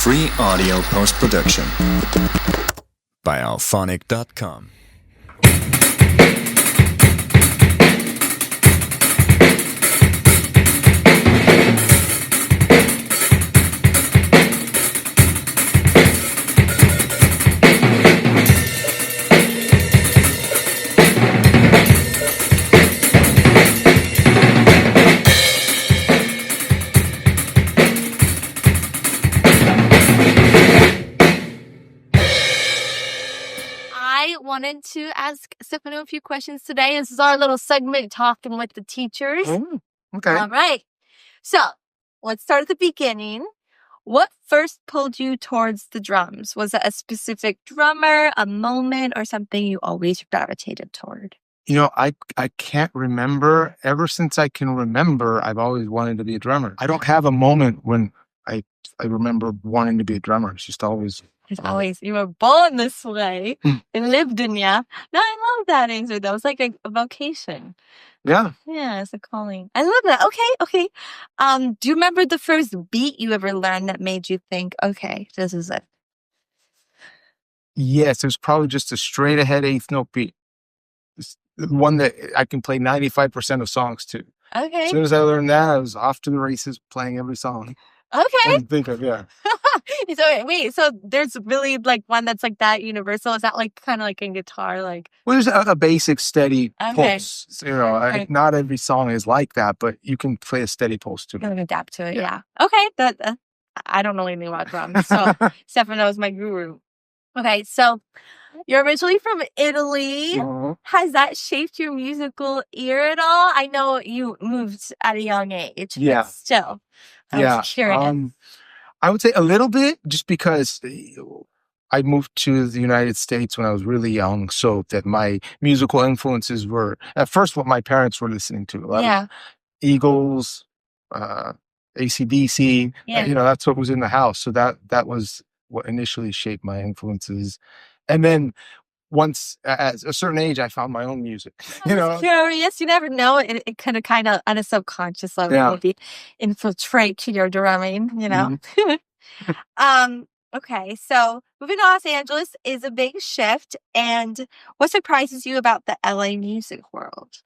Free audio post-production by alphonic.com. I wanted to ask Stefano a few questions today. This is our little segment, Talking with the Teachers. Okay. All right. So let's start at the beginning. What first pulled you towards the drums? Was it a specific drummer, a moment, or something you always gravitated toward? You know, I can't remember. Ever since I can remember, I've always wanted to be a drummer. I don't have a moment when I remember wanting to be a drummer. It's just always. It's always, you were born this way and lived in ya. No, I love that answer. That was like a vocation. Yeah. Yeah, it's a calling. I love that. Okay. Do you remember the first beat you ever learned that made you think, okay, this is it? Yes, it was probably just a straight ahead eighth note beat. It's the one that I can play 95% of songs to. Okay. As soon as I learned that, I was off to the races playing every song. Okay. I think of, yeah. So wait, so there's really like one that's like that universal? Is that like kind of like in guitar? Like, Well, there's a basic steady Okay. pulse. You know, Okay. not every song is like that, but you can play a steady pulse to you it. can adapt to it. Yeah. Yeah. Okay. That I don't know anything about drums, so Stefano is my guru. Okay, so you're originally from Italy. Mhm. Has that shaped your musical ear at all? I know you moved at a young age, Yeah. but still, I Yeah. was curious. I would say a little bit, just because I moved to the United States when I was really young, so that my musical influences were at first what my parents were listening to. A lot Yeah. of Eagles, AC/DC. Yeah. You know, that's what was in the house. So that was what initially shaped my influences, and then once at a certain age, I found my own music. I was curious. You never know. It kind of on a subconscious level Yeah. maybe infiltrate to your drumming, you know? Okay, so moving to Los Angeles is a big shift. And what surprises you about the LA music world?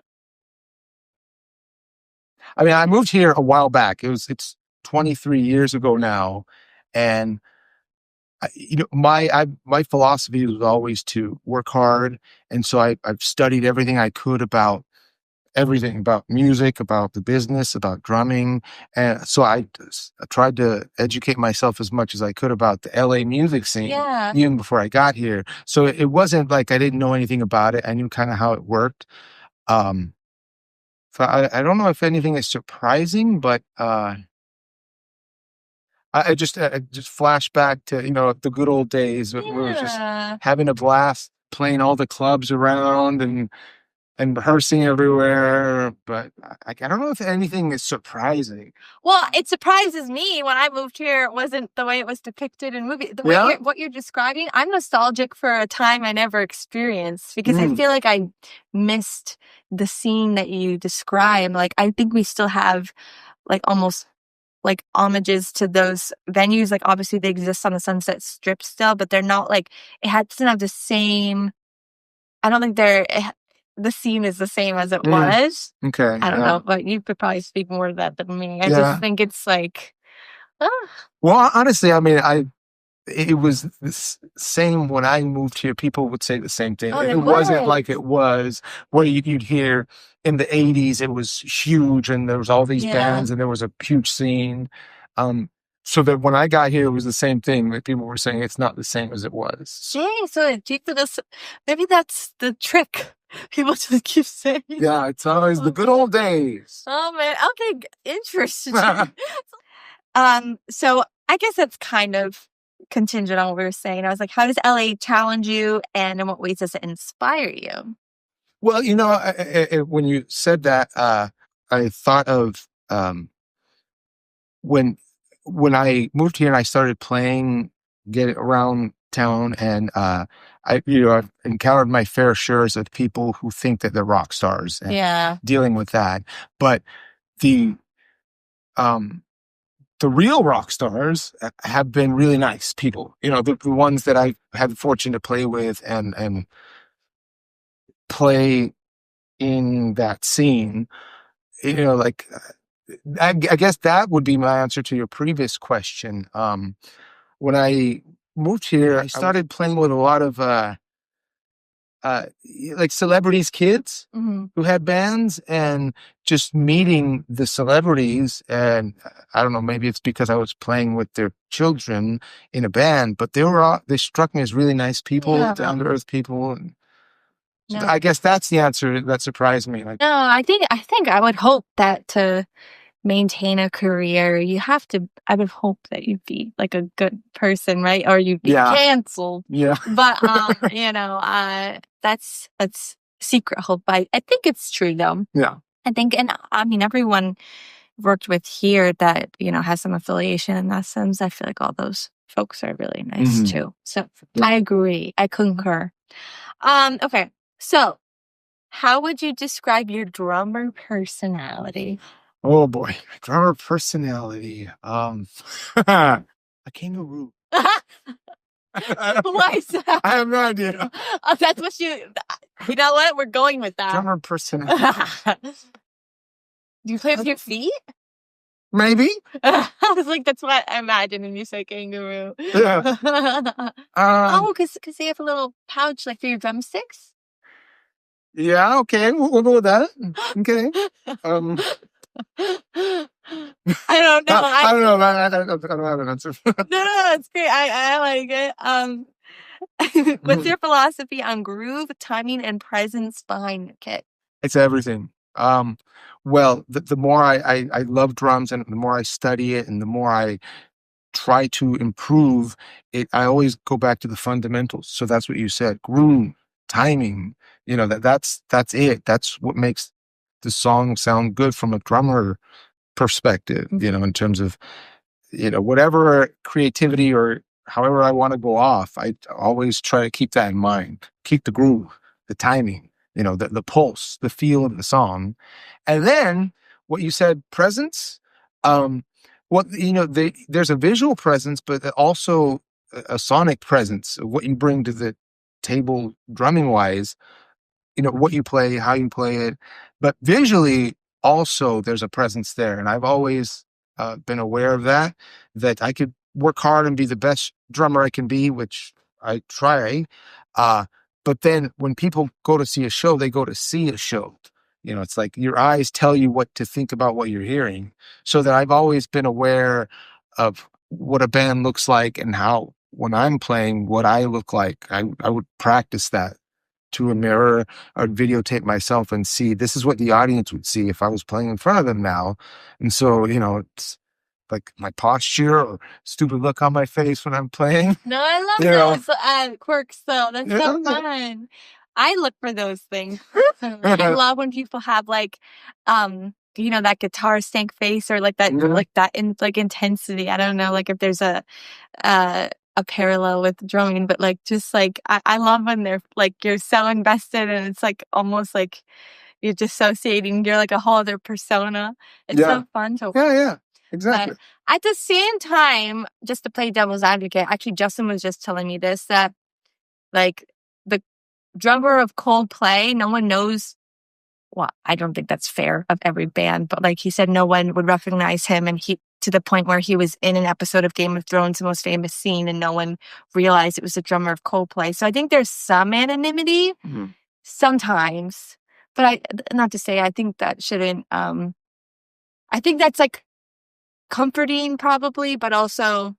I mean, I moved here a while back. It's 23 years ago now, and my philosophy was always to work hard, and so I've studied everything I could about everything, about music, about the business, about drumming, and so I tried to educate myself as much as I could about the LA music scene, Yeah. even before I got here. So it wasn't like I didn't know anything about it. I knew kind of how it worked. So I don't know if anything is surprising, but I just flash back to, the good old days when we were just Yeah. having a blast, playing all the clubs around and rehearsing everywhere. But I don't know if anything is surprising. Well, it surprises me when I moved here. It wasn't the way it was depicted in movies. The way Yeah? what you're describing, I'm nostalgic for a time I never experienced because I feel like I missed the scene that you describe. Like, I think we still have like almost like homages to those venues. Like, obviously they exist on the Sunset Strip still, but they're not like, doesn't have the same, I don't think the scene is the same as it was. Okay. I don't know, but you could probably speak more to that than me. I Yeah. just think it's like, Well, honestly, I mean, it was the same when I moved here. People would say the same thing. Oh, It it wasn't was. like it was where you'd hear in the 80s, it was huge and there was all these Yeah. bands and there was a huge scene. So that when I got here, it was the same thing. That people were saying it's not the same as it was. Dang, so maybe that's the trick. People just keep saying. Yeah, it's always the good old days. Oh man, okay, interesting. So I guess that's kind of contingent on what we were saying. I was like, how does LA challenge you, and in what ways does it inspire you? Well, when you said that, I thought of when I moved here and I started playing, get around town, and I've encountered my fair shares of people who think that they're rock stars and Yeah. dealing with that. But the the real rock stars have been really nice people. The ones that I've had the fortune to play with and play in that scene. Like I guess that would be my answer to your previous question. When I moved here, I started playing with a lot of like celebrities' kids who had bands, and just meeting the celebrities. And I don't know, maybe it's because I was playing with their children in a band, but they struck me as really nice people, down to earth people. And so I guess that's the answer that surprised me. Like, no, I think I would hope that to maintain a career, I would hope that you'd be like a good person, right? Or you'd be canceled. Yeah. But, that's secret hope. I think it's true though. Yeah. I think, and I mean, everyone worked with here that, has some affiliation in that sense. I feel like all those folks are really nice too. So I agree. I concur. Okay. So how would you describe your drummer personality? Oh boy, drummer personality. A kangaroo. Why is that? I have no idea. Oh, that's what you know what? We're going with that. Drummer personality. Do you play with your feet? Maybe. I was like, that's what I imagine when you say kangaroo. Yeah. Because they have a little pouch like for your drumsticks? Yeah, okay. We'll go with that. Okay. I don't know. I don't know. I don't have an answer. No, it's great. I like it. What's your philosophy on groove, timing, and presence behind your kit? It's everything. Well, the more I love drums, and the more I study it, and the more I try to improve it, I always go back to the fundamentals. So that's what you said: groove, timing. That's it. That's what makes the song sound good from a drummer perspective. In terms of whatever creativity or however I want to go off, I always try to keep that in mind. Keep the groove, the timing, the pulse, the feel of the song. And then what you said, presence. There's a visual presence, but also a sonic presence of what you bring to the table drumming wise. What you play, how you play it, but visually also there's a presence there. And I've always been aware of that I could work hard and be the best drummer I can be, which I try. But then when people go to see a show, they go to see a show. It's like your eyes tell you what to think about what you're hearing. So that I've always been aware of what a band looks like, and how, when I'm playing, what I look like. I would practice that to a mirror. I would videotape myself and see, this is what the audience would see if I was playing in front of them now. And so, it's like my posture or stupid look on my face when I'm playing. No, I love those quirks though. That's so fun. I look for those things. I love when people have like, that guitar stank face, or like that, intensity. I don't know, like if there's a parallel with drumming, but like, just like, I love when they're like, you're so invested and it's like almost like you're dissociating. You're like a whole other persona. It's so fun to watch. Yeah, exactly. But at the same time, just to play devil's advocate, actually, Justin was just telling me this, that like the drummer of Coldplay, no one knows. Well, I don't think that's fair of every band, but like he said, no one would recognize him, and he, to the point where he was in an episode of Game of Thrones, the most famous scene, and no one realized it was the drummer of Coldplay. So I think there's some anonymity sometimes, but not to say I think that shouldn't. I think that's like comforting probably, but also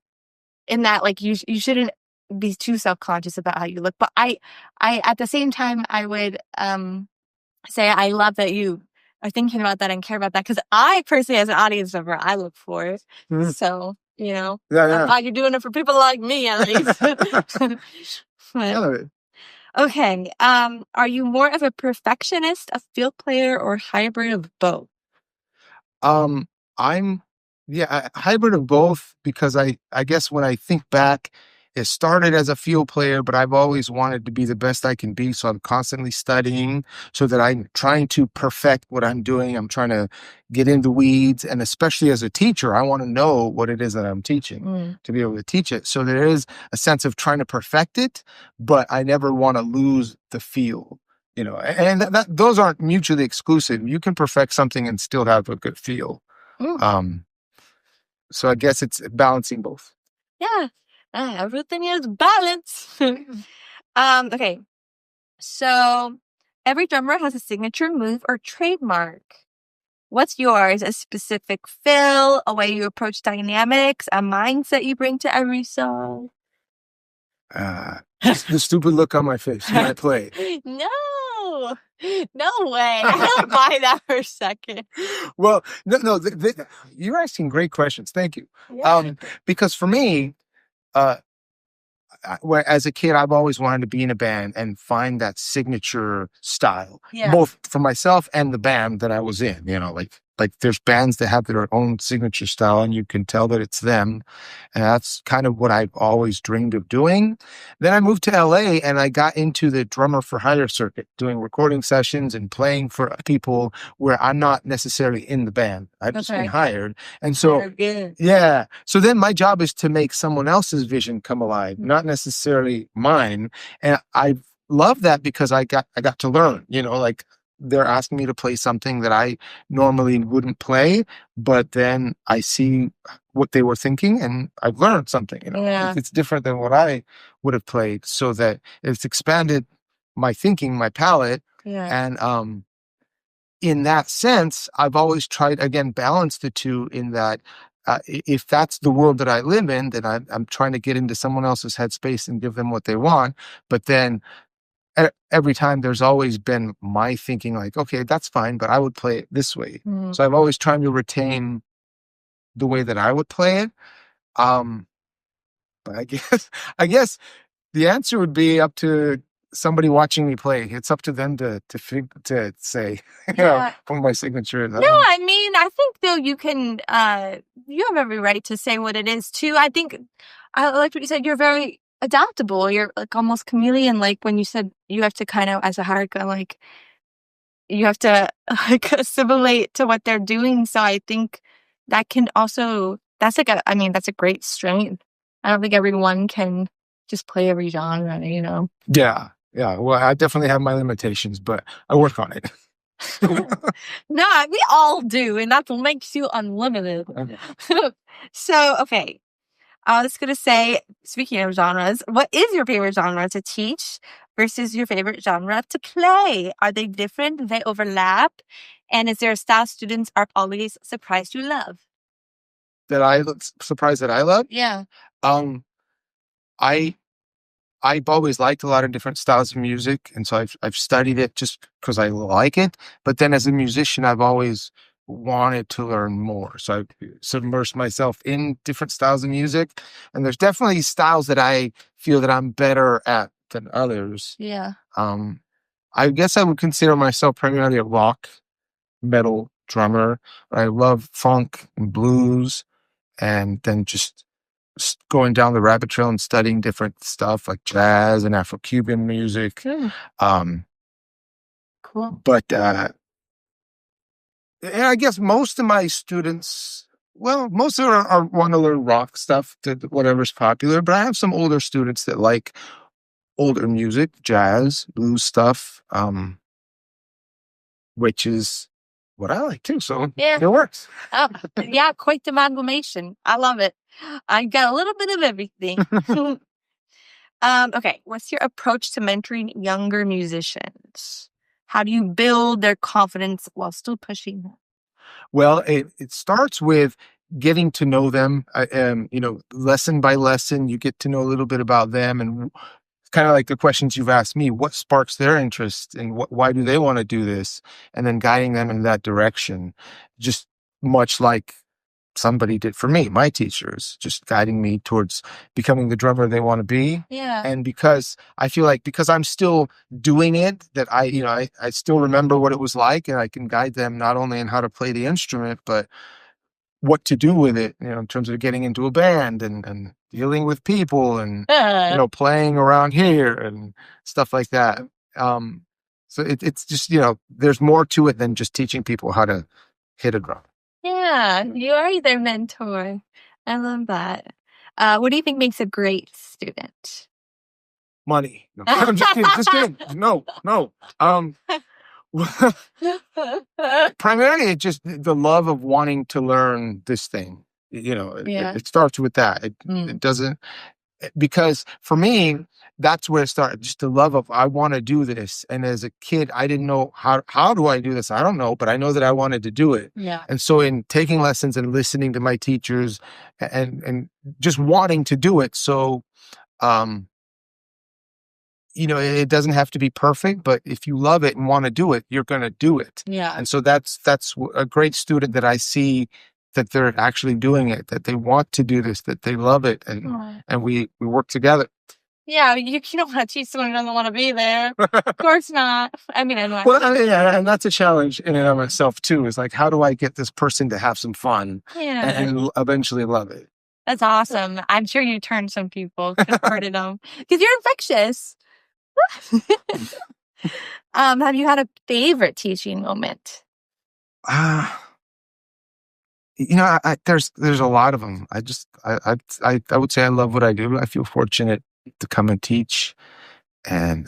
in that like you shouldn't be too self-conscious about how you look. But I at the same time I would say I love that you are thinking about that and care about that, because I personally, as an audience member, I look for it. So I'm glad you're doing it for people like me, at least. But, okay, are you more of a perfectionist, a field player, or hybrid of both? I'm a hybrid of both, because I guess when I think back it started as a field player, but I've always wanted to be the best I can be. So I'm constantly studying so that I'm trying to perfect what I'm doing. I'm trying to get in the weeds. And especially as a teacher, I want to know what it is that I'm teaching to be able to teach it. So there is a sense of trying to perfect it, but I never want to lose the feel. And those aren't mutually exclusive. You can perfect something and still have a good feel. So I guess it's balancing both. Yeah. Everything is balance. Okay. So every drummer has a signature move or trademark. What's yours? A specific fill, a way you approach dynamics, a mindset you bring to every song? The stupid look on my face when I play. No way. I don't buy that for a second. Well, no, you're asking great questions. Thank you. Yeah. Because for me, as a kid, I've always wanted to be in a band and find that signature style, both for myself and the band that I was in. Like there's bands that have their own signature style, and you can tell that it's them. And that's kind of what I've always dreamed of doing. Then I moved to LA and I got into the drummer for hire circuit, doing recording sessions and playing for people where I'm not necessarily in the band. I've just been hired. And so, yeah. So then my job is to make someone else's vision come alive, not necessarily mine. And I love that because I got to learn, like they're asking me to play something that I normally wouldn't play, but then I see what they were thinking and I've learned something, It's different than what I would have played, so that it's expanded my thinking, my palette. And in that sense, I've always tried, again, balance the two in that if that's the world that I live in, then I'm trying to get into someone else's headspace and give them what they want. But then every time there's always been my thinking like, okay, that's fine, but I would play it this way. So I've always tried to retain the way that I would play it. But I guess the answer would be up to somebody watching me play. It's up to them to say, what my signature is. No, I mean, I think though you can, you have every right to say what it is too. I think I liked what you said. You're very adaptable. You're like almost chameleon. Like when you said you have to kind of, as a harika, like you have to like assimilate to what they're doing. So I think that can also, that's a great strength. I don't think everyone can just play every genre, Yeah. Well, I definitely have my limitations, but I work on it. No, we all do, and that's what makes you unlimited. Okay. So, okay. I was going to say, speaking of genres, what is your favorite genre to teach versus your favorite genre to play? Are they different? Do they overlap? And is there a style students are always surprised you love? Surprised that I love? Yeah. I've always liked a lot of different styles of music, and so I've studied it just because I like it. But then as a musician, I've always wanted to learn more. So I've submersed myself in different styles of music, and there's definitely styles that I feel that I'm better at than others. Yeah. I guess I would consider myself primarily a rock metal drummer. I love funk and blues, and then just going down the rabbit trail and studying different stuff like jazz and Afro-Cuban music. Cool. But and I guess most of my students, most of them are want to learn rock stuff, to whatever's popular. But I have some older students that like older music, jazz, blues stuff, which is what I like too. So it works. Yeah, quite the amalgamation. I love it. I got a little bit of everything. Okay, what's your approach to mentoring younger musicians? How do you build their confidence while still pushing them? Well, it starts with getting to know them. Lesson by lesson, you get to know a little bit about them, and kind of like the questions you've asked me, what sparks their interest and why do they want to do this? And then guiding them in that direction, just much like somebody did for me, my teachers, just guiding me towards becoming the drummer they want to be. Yeah. And because I feel like, because I'm still doing it, that I still remember what it was like, and I can guide them not only in how to play the instrument, but what to do with it, in terms of getting into a band and dealing with people and, playing around here and stuff like that. So it's just, there's more to it than just teaching people how to hit a drum. Yeah, you are their mentor. I love that. What do you think makes a great student? Money. No, I'm just kidding. Just kidding. No. Primarily, it's just the love of wanting to learn this thing. It starts with that. It doesn't, because for me, that's where it started. Just the love of, I want to do this. And as a kid, I didn't know how do I do this? I don't know, but I know that I wanted to do it. Yeah. And so in taking lessons and listening to my teachers and just wanting to do it. So, it doesn't have to be perfect, but if you love it and want to do it, you're going to do it. Yeah. And so that's a great student that I see, that they're actually doing it, that they want to do this, that they love it, and we work together. Yeah, you don't want to teach someone who doesn't want to be there. Of course not. I mean, I know. Well, and that's a challenge in and of itself too. Is like, how do I get this person to have some fun and eventually love it? That's awesome. I'm sure you turned some people, converted them, because you're infectious. Have you had a favorite teaching moment? There's a lot of them. I would say I love what I do. I feel fortunate to come and teach, and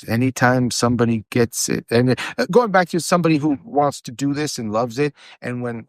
anytime somebody gets it, and going back to somebody who wants to do this and loves it, and when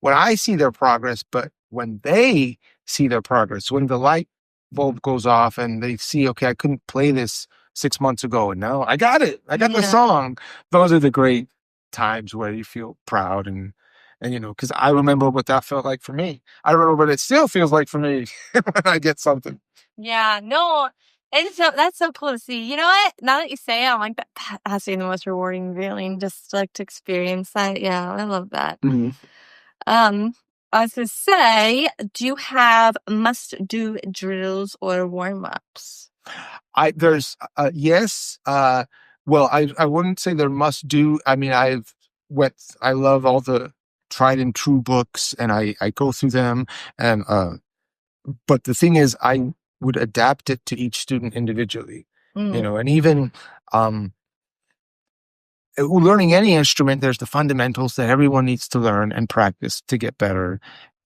I see their progress, but when they see their progress, when the light bulb goes off and they see, okay, I couldn't play this 6 months ago, and now I got it. I got the song. Those are the great times where you feel proud and because I remember what that felt like for me. I remember what it still feels like for me when I get something. Yeah, no, that's so cool to see. You know what? Now that you say it, I'm like, that has to be the most rewarding feeling, just like to experience that. Yeah, I love that. Mm-hmm. I was going to say, do you have must-do drills or warm-ups? There's yes. Well, I wouldn't say there must do. I mean, I love all the tried and true books, and I go through them, and but the thing is, I would adapt it to each student individually, and even learning any instrument, there's the fundamentals that everyone needs to learn and practice to get better.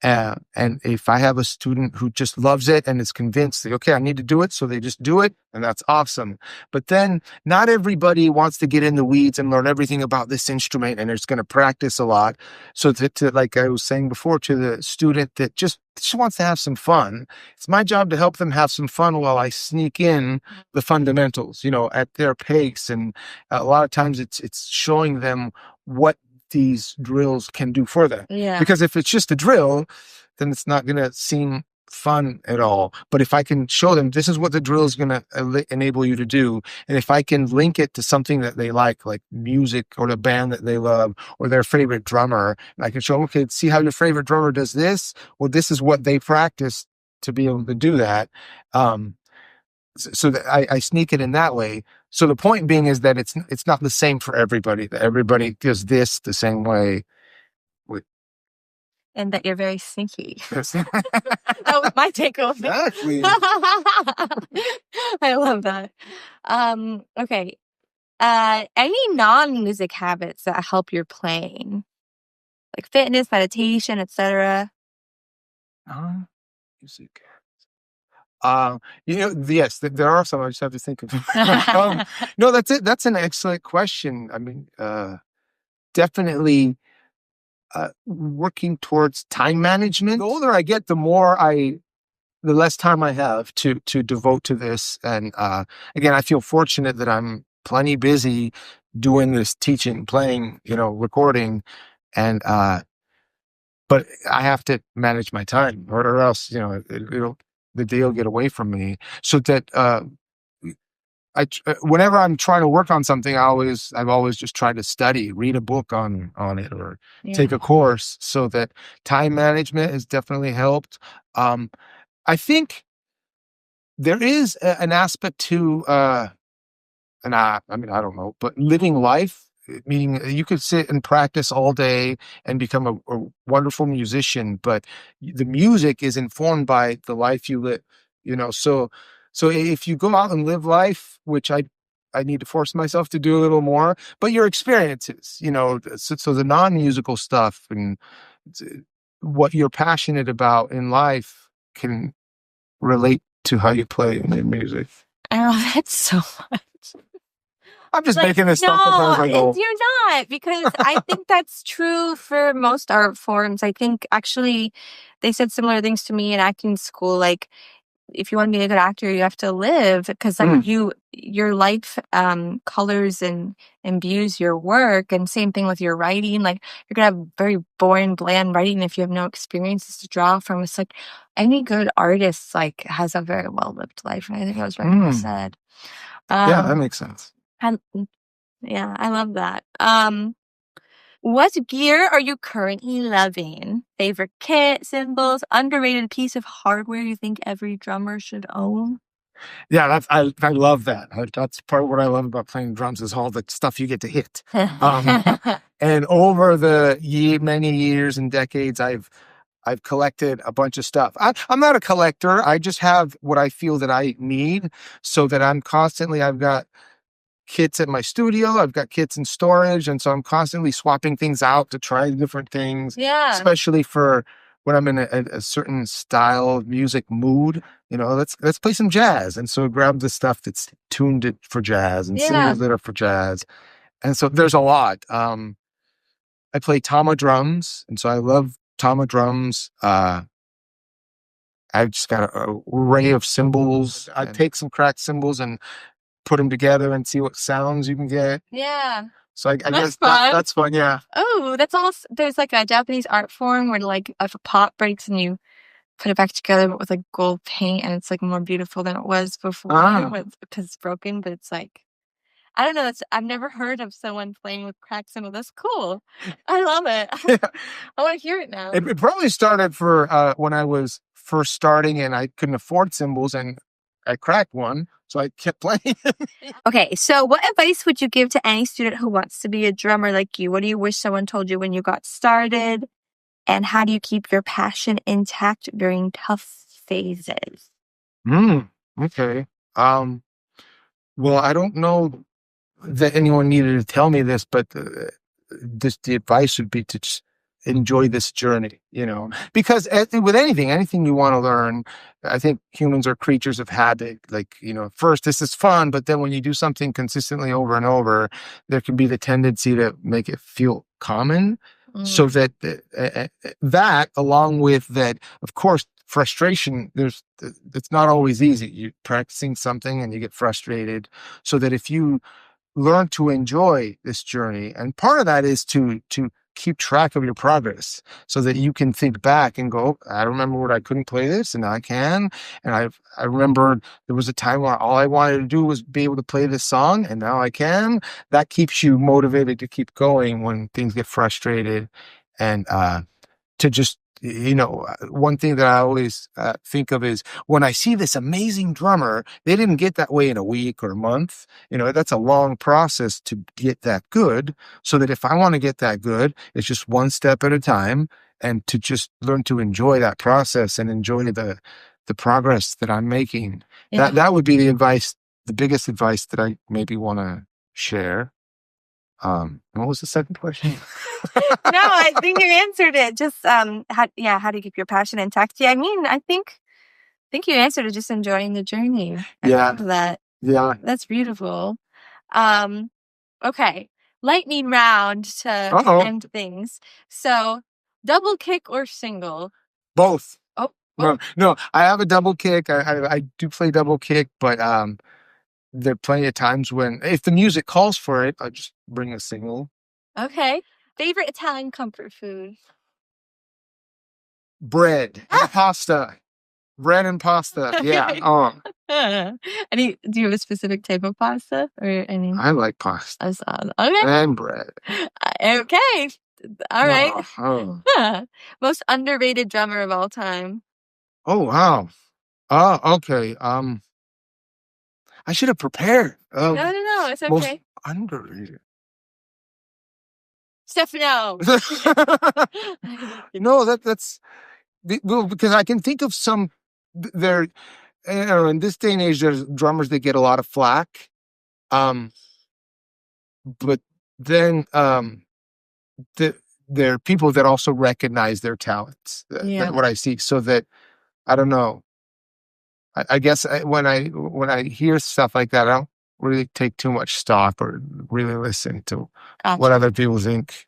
And if I have a student who just loves it and is convinced that, okay, I need to do it, so they just do it, and that's awesome. But then not everybody wants to get in the weeds and learn everything about this instrument, and is going to practice a lot. So to like I was saying before, to the student that just wants to have some fun, it's my job to help them have some fun while I sneak in the fundamentals, at their pace. And a lot of times it's showing them what these drills can do for them. Yeah. Because if it's just a drill, then it's not going to seem fun at all. But if I can show them this is what the drill is going to enable you to do, and if I can link it to something that they like music or the band that they love or their favorite drummer, and I can show them, okay, see how your favorite drummer does this? Well, this is what they practice to be able to do that. So that I sneak it in that way. So the point being is that it's not the same for everybody. That everybody does this the same way. And that you're very sneaky. That was my takeaway. Exactly. I love that. Okay. Any non-music habits that help your playing, like fitness, meditation, etc. Non-music. Yes, there are some. I just have to think of them. No, that's it. That's an excellent question. I mean, definitely working towards time management. The older I get, the less time I have to devote to this. And again, I feel fortunate that I'm plenty busy doing this teaching, playing, recording, and but I have to manage my time, or else, the day will get away from me. So that whenever I'm trying to work on something, I've always just tried to read a book on it, or take a course, so that time management has definitely helped. I think there is an aspect to, and I don't know, but living life meaning you could sit and practice all day and become a wonderful musician, but the music is informed by the life you live, so if you go out and live life, which I need to force myself to do a little more, but your experiences, so the non-musical stuff and what you're passionate about in life can relate to how you play in music. I love that so much. I'm just making this stuff up as I go. You're not, because I think that's true for most art forms. I think actually they said similar things to me in acting school. Like, if you want to be a good actor, you have to live, because like your life colors and imbues your work. And same thing with your writing. Like, you're gonna have very boring, bland writing if you have no experiences to draw from. It's like any good artist like has a very well lived life. And I think that was very well said. Yeah, that makes sense. Yeah, I love that. What gear are you currently loving? Favorite kit, cymbals, underrated piece of hardware you think every drummer should own? Yeah, I love that. That's part of what I love about playing drums is all the stuff you get to hit. And over the many years and decades, I've collected a bunch of stuff. I'm not a collector. I just have what I feel that I need, so that I've got kits at my studio, I've got kits in storage, and so I'm constantly swapping things out to try different things. Yeah. Especially for when I'm in a certain style of music mood. Let's play some jazz, and so grab the stuff that's tuned for jazz and cymbals that are for jazz, and so there's a lot. I play Tama drums, and so I love Tama drums. I've just got an array of cymbals. I take some cracked cymbals and put them together and see what sounds you can get. Yeah. So I guess that's fun. Yeah. Oh, that's all. There's like a Japanese art form where like if a pot breaks and you put it back together, but with like gold paint, and it's like more beautiful than it was before because it's broken. But it's like, I don't know. I've never heard of someone playing with cracked cymbals. That's cool. I love it. Yeah. I want to hear it now. It probably started for when I was first starting and I couldn't afford cymbals, and I cracked one, so I kept playing. Okay, so what advice would you give to any student who wants to be a drummer like you? What do you wish someone told you when you got started? And how do you keep your passion intact during tough phases? Okay. Well, I don't know that anyone needed to tell me this, but the advice would be to just enjoy this journey, because with anything you want to learn, I think humans are creatures of habit. Like, first this is fun, but then when you do something consistently over and over, there can be the tendency to make it feel common. So that along with that, of course, frustration, it's not always easy. You're practicing something and you get frustrated, so that if you learn to enjoy this journey, and part of that is to keep track of your progress, so that you can think back and go, I remember when I couldn't play this, and now I can. And I remember there was a time where all I wanted to do was be able to play this song, and now I can. That keeps you motivated to keep going when things get frustrated, and to just, one thing that I always think of is when I see this amazing drummer, they didn't get that way in a week or a month. That's a long process to get that good. So that if I want to get that good, it's just one step at a time, and to just learn to enjoy that process and enjoy the progress that I'm making. Yeah. That would be the biggest advice that I maybe want to share. What was the second question? No, I think you answered it. Just how do you keep your passion intact? Yeah, I mean, I think you answered it. Just enjoying the journey. I love that. Yeah, that's beautiful. Okay, lightning round to end things. So, double kick or single? Both. Oh. No, I have a double kick. I do play double kick, but there are plenty of times when, if the music calls for it, I just bring a single. Okay. Favorite Italian comfort food? Bread and pasta. Bread and pasta. Yeah. Do you have a specific type of pasta or any? I like pasta. Okay. And bread. Okay. All right. Oh. Most underrated drummer of all time. Oh, wow. Okay. I should have prepared. No, it's okay. Most underrated. Stefano. No, that's well, because I can think of some there. You know, in this day and age, there's drummers that get a lot of flack. But then there are people that also recognize their talents. That's what I see. So that I don't know. I guess when I hear stuff like that, I don't really take too much stock or really listen to what other people think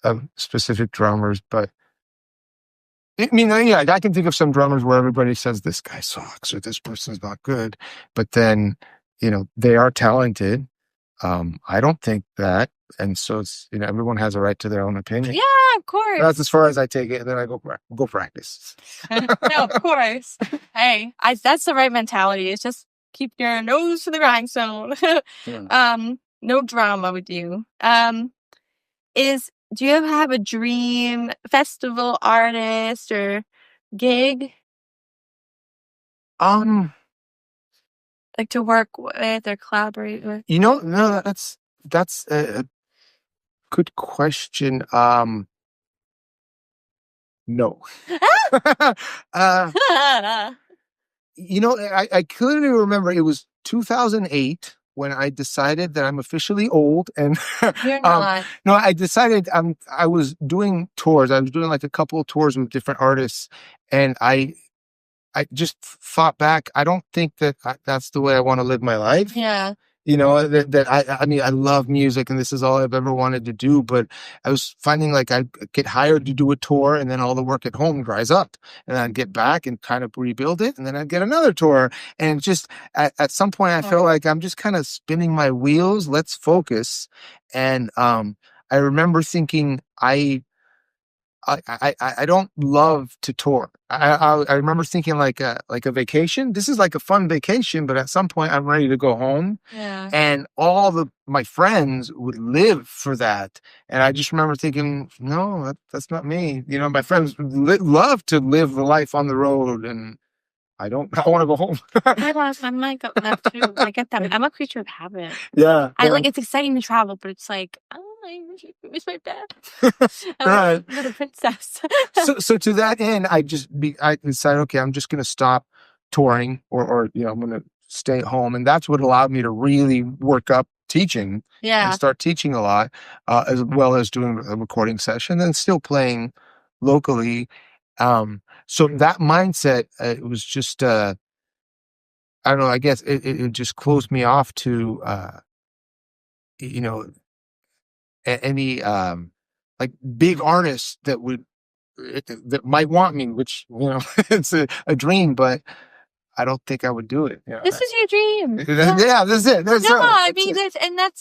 of specific drummers. But I mean, yeah, I can think of some drummers where everybody says this guy sucks or this person's not good, but then they are talented. I don't think that, and so it's everyone has a right to their own opinion. Yeah, of course. That's as far as I take it, and then I go practice. No, of course. Hey, that's the right mentality. It's just keep your nose to the grindstone. No drama with you. Do you ever have a dream festival artist or gig? Like to work with or collaborate with? No, that's a good question. No. I clearly remember it was 2008 when I decided that I'm officially old, and You're not. no, I decided I was doing tours. I was doing like a couple of tours with different artists, and I just thought back. I don't think that that's the way I want to live my life. Yeah. I mean, I love music and this is all I've ever wanted to do, but I was finding like I'd get hired to do a tour and then all the work at home dries up, and I'd get back and kind of rebuild it, and then I'd get another tour. And just at some point I felt like I'm just kind of spinning my wheels. Let's focus. And I remember thinking I don't love to tour. I remember thinking like a vacation. This is like a fun vacation, but at some point I'm ready to go home. Yeah. And all my friends would live for that. And I just remember thinking, no, that's not me. My friends love to live the life on the road, and I want to go home. I'm like that too. I get that. I'm a creature of habit. Yeah. It's exciting to travel, but it's like, I miss my dad. Right. I'm a little princess. So to that end, I decided, okay, I'm just going to stop touring, or I'm going to stay at home, and that's what allowed me to really work up teaching. Yeah. And start teaching a lot, as well as doing a recording session and still playing locally. So that mindset, it was just, I don't know, I guess it just closed me off to, any, like big artists that might want me, which, it's a dream, but I don't think I would do it. This is your dream. Yeah, that's it. That's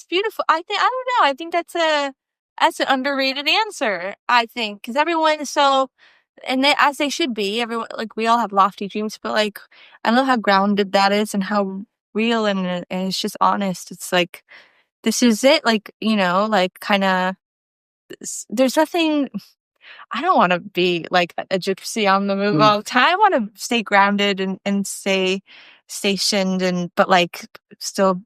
beautiful. I don't know. I think that's an underrated answer. I think because everyone is so, and as they should be. Everyone, like, we all have lofty dreams, but like, I love how grounded that is and how real and it's just honest. It's like, this is it. Like, like kind of. There's nothing. I don't want to be like a gypsy on the move all the time. I want to stay grounded and stay stationed, but like still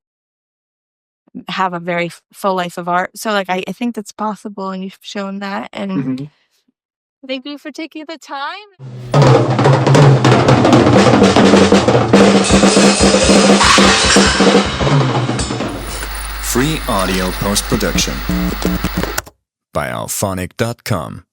have a very full life of art. So like I think that's possible, and you've shown that. And thank you for taking the time. Free audio post-production by alphonic.com.